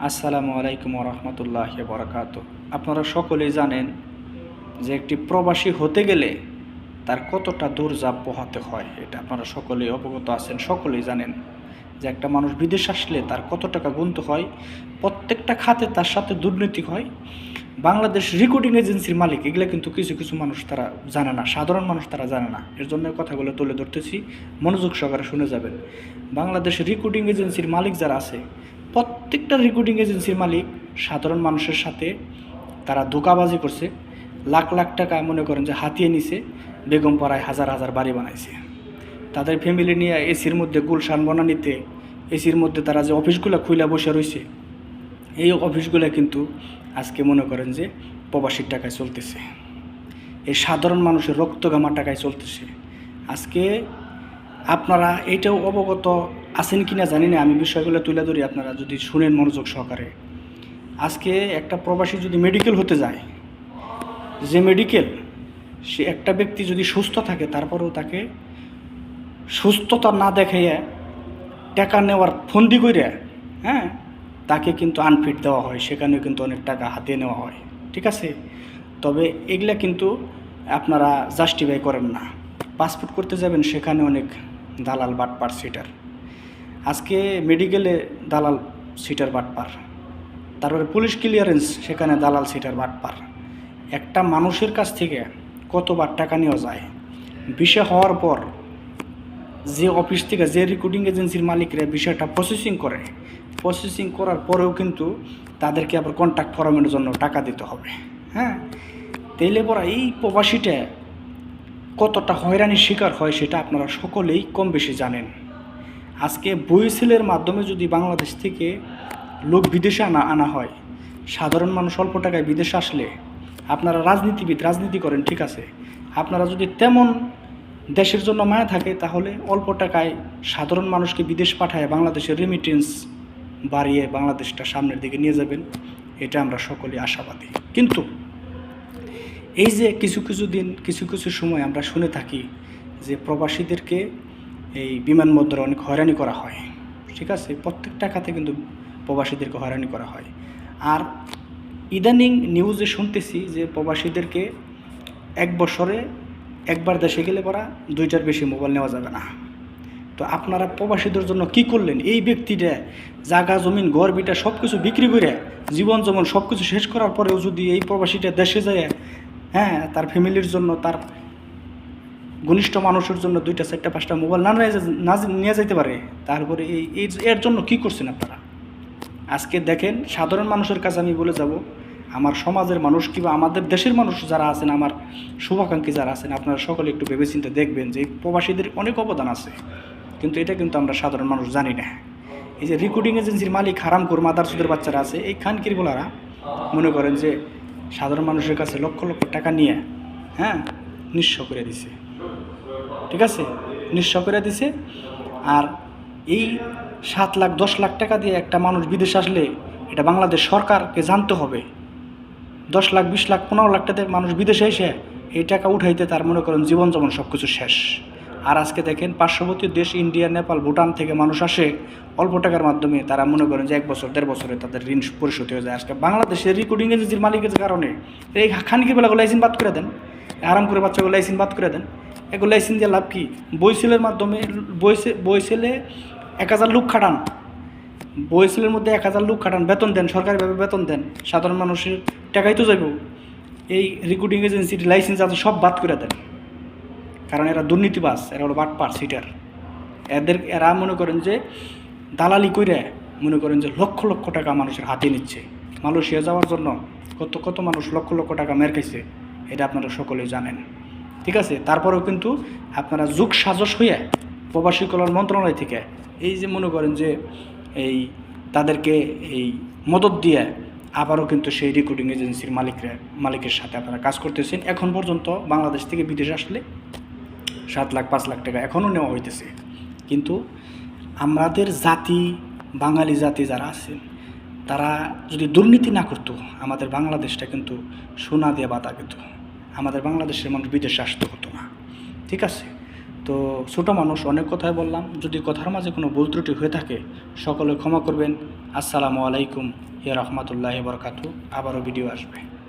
আসসালামু আলাইকুম রহমতুল্লাহ বরকাত। আপনারা সকলেই জানেন যে একটি প্রবাসী হতে গেলে তার কতটা দৌড়ঝাঁপ পোহাতে হয়, এটা আপনারা সকলেই অবগত আছেন। সকলেই জানেন যে একটা মানুষ বিদেশ আসলে তার কত টাকা গুনতে হয়, প্রত্যেকটা খাতে তার সাথে দুর্নীতি হয়। বাংলাদেশ রেকর্ডিং এজেন্সির মালিক, এগুলো কিন্তু কিছু কিছু মানুষ তারা জানে না, সাধারণ মানুষ তারা জানে না। এর জন্য কথাগুলো তুলে ধরতেছি, মনোযোগ সহকারে শুনে যাবেন। বাংলাদেশ রেকর্ডিং এজেন্সির মালিক যারা আছে, প্রত্যেকটা রেকর্ডিং এজেন্সির মালিক সাধারণ মানুষের সাথে তারা ধোঁকাবাজি করছে। লাখ লাখ টাকা মনে করেন যে হাতিয়ে নিছে, বেগমপাড়ায় হাজার হাজার বাড়ি বানাইছে। তাদের ফ্যামিলি নিয়ে এসির মধ্যে গুলশান বনানীতে এসির মধ্যে তারা যে অফিসগুলো খুইলা বসে রয়েছে, এই অফিসগুলো কিন্তু আজকে মনে করেন যে প্রবাসীর টাকায় চলতেছে, এই সাধারণ মানুষের রক্তগামা টাকায় চলতেছে। আজকে আপনারা এটাও অবগত আছেন কি না জানি না, আমি বিষয়গুলো তুলে ধরি, আপনারা যদি শুনেন মনোযোগ সহকারে। আজকে একটা প্রবাসী যদি মেডিকেল হতে যায়, যে মেডিকেল, সে একটা ব্যক্তি যদি সুস্থ থাকে তারপরেও তাকে সুস্থতা না দেখাইয়া টাকা নেওয়ার ফন্দি করে তাকে কিন্তু আনফিট দেওয়া হয়, সেখানেও কিন্তু অনেক টাকা হাতিয়ে নেওয়া হয়। ঠিক আছে, তবে এগুলা কিন্তু আপনারা জাস্টিফাই করেন না। পাসপোর্ট করতে যাবেন, সেখানে অনেক দালাল বাটপার সিটার। আজকে মেডিকেলে দালাল সিটার বাটপার, তারপরে পুলিশ ক্লিয়ারেন্স, সেখানে দালাল সিটার বাটপার। একটা মানুষের কাছ থেকে কতবার টাকা নেওয়া যায়। ভিসা হওয়ার পর যে অফিস থেকে, যে রেকর্ডিং এজেন্সির মালিকরা বিষয়টা প্রসেসিং করার পরেও কিন্তু তাদেরকে আবার কন্ট্যাক্ট ফরমের জন্য টাকা দিতে হবে। তেলে পরা এই প্রবাসীটা কতটা হয়রানির শিকার হয় সেটা আপনারা সকলেই কম বেশি জানেন। আজকে বইসেলের মাধ্যমে যদি বাংলাদেশ থেকে লোক বিদেশে আনা হয়, সাধারণ মানুষ অল্প টাকায় বিদেশে আসলে, আপনারা রাজনীতিবিদ, রাজনীতি করেন, ঠিক আছে, আপনারা যদি তেমন দেশের জন্য মায়া থাকে, তাহলে অল্প টাকায় সাধারণ মানুষকে বিদেশ পাঠায় বাংলাদেশের রেমিটেন্স বাড়িয়ে বাংলাদেশটা সামনের দিকে নিয়ে যাবেন, এটা আমরা সকলেই আশাবাদী। কিন্তু এই যে কিছু কিছু সময় আমরা শুনে থাকি যে প্রবাসীদেরকে এই বিমানবন্দরে অনেক হয়রানি করা হয়। ঠিক আছে, প্রত্যেকটা খাতে কিন্তু প্রবাসীদেরকে হয়রানি করা হয়। আর ইদানিং নিউজে শুনতেছি যে প্রবাসীদেরকে এক বছরে একবার দেশে গেলে পরা 2টার বেশি মোবাইল নেওয়া যাবে না। তো আপনারা প্রবাসীদের জন্য কি করলেন? এই ব্যক্তিটা জায়গা জমিন ঘর বিটা সব কিছু বিক্রি করে, জীবন যেমন সব কিছু শেষ করার পরেও যদি এই প্রবাসীটা দেশে যায়, তার ফ্যামিলির জন্য, তার ঘনিষ্ঠ মানুষের জন্য 2টা 4টা 5টা মোবাইল না নিয়ে যেতে পারে, তারপরে এর জন্য কি করছেন আপনারা? আজকে দেখেন, সাধারণ মানুষের কাছে আমি বলে যাব, আমার সমাজের মানুষ কিংবা আমাদের দেশের মানুষ যারা আছেন, আমার শুভাকাঙ্ক্ষী যারা আছেন, আপনারা সকলে একটু ভেবেচিন্তে দেখবেন যে প্রবাসীদের অনেক অবদান আছে, কিন্তু এটা কিন্তু আমরা সাধারণ মানুষ জানি না। এই যে রেকর্ডিং এজেন্সির মালিক হারামখোর মাদারচোদের বাচ্চারা আছে, এই খানকির বলারা মনে করেন যে সাধারণ মানুষের কাছে লক্ষ লক্ষ টাকা নিয়ে নিঃস্ব করে দিছে। ঠিক আছে, নিঃস্ব করে দিছে। আর এই 7 লাখ 10 লাখ টাকা দিয়ে একটা মানুষ বিদেশে আসলে, এটা বাংলাদেশ সরকারকে জানতে হবে। 10 লাখ 20 লাখ 15 লাখ টাকা মানুষ বিদেশে এসে এই টাকা উঠাইতে তার মনে করেন জীবন যেমন সব কিছু শেষ। আর আজকে দেখেন, পার্শ্ববর্তী দেশ ইন্ডিয়া, নেপাল, ভুটান থেকে মানুষ আসে অল্প টাকার মাধ্যমে, তারা মনে করেন যে 1 বছর 1.5 বছরে তাদের ঋণ পরিশোধ হয়ে যায়। আজকে বাংলাদেশের রেকর্ডিং এজেন্সির মালিকের কারণে এই খানকি বেলাগুলো লাইসেন্স বাদ করে দেন, আরাম করে বাচ্চাগুলো লাইসেন্স বাদ করে দেন। এগুলো লাইসেন্স দিয়ে লাভ কি? বইসেলের মাধ্যমে বইসেলে 1000 লোক খাটান, বইসেলের মধ্যে 1000 লোক খাটান, বেতন দেন, সরকারিভাবে বেতন দেন, সাধারণ মানুষের টাকাই তো যাইব। এই রেকর্ডিং এজেন্সির লাইসেন্স আছে সব বাদ করে দেন, কারণ এরা দুর্নীতিবাজ, এরা হলো বাটপার সিটার। এরা মনে করেন যে দালালি করে মনে করেন যে লক্ষ লক্ষ টাকা মানুষের হাতে নিচ্ছে। মালয়েশিয়া যাওয়ার জন্য কত কত মানুষ লক্ষ লক্ষ টাকা মের খাইছে, এটা আপনারা সকলেই জানেন। ঠিক আছে, তারপরেও কিন্তু আপনারা যুগ সাজস হয়ে প্রবাসী কল্যাণ মন্ত্রণালয় থেকে এই যে মনে করেন যে এই তাদেরকে এই মদত দিয়ে আবারও কিন্তু সেই রেকর্ডিং এজেন্সির মালিকের সাথে আপনারা কাজ করতেছেন। এখন পর্যন্ত বাংলাদেশ থেকে বিদেশে আসলে 7 লাখ 5 লাখ টাকা এখনও নেওয়া হইতেছে। কিন্তু আমাদের জাতি, বাঙালি জাতি যারা আছেন, তারা যদি দুর্নীতি না করতো, আমাদের বাংলাদেশটা কিন্তু সোনা দিয়ে বাতা কিন্তু, আমাদের বাংলাদেশের মানুষ বিদেশে আসতে হতো না। ঠিক আছে, তো ছোটো মানুষ, অনেক কথাই বললাম। যদি কথার মাঝে কোনো ভুল ত্রুটি হয়ে থাকে সকলে ক্ষমা করবেন। আসসালামু আলাইকুম। রহমতুল্লাহি বরকাতু। আবারও ভিডিও আসবে।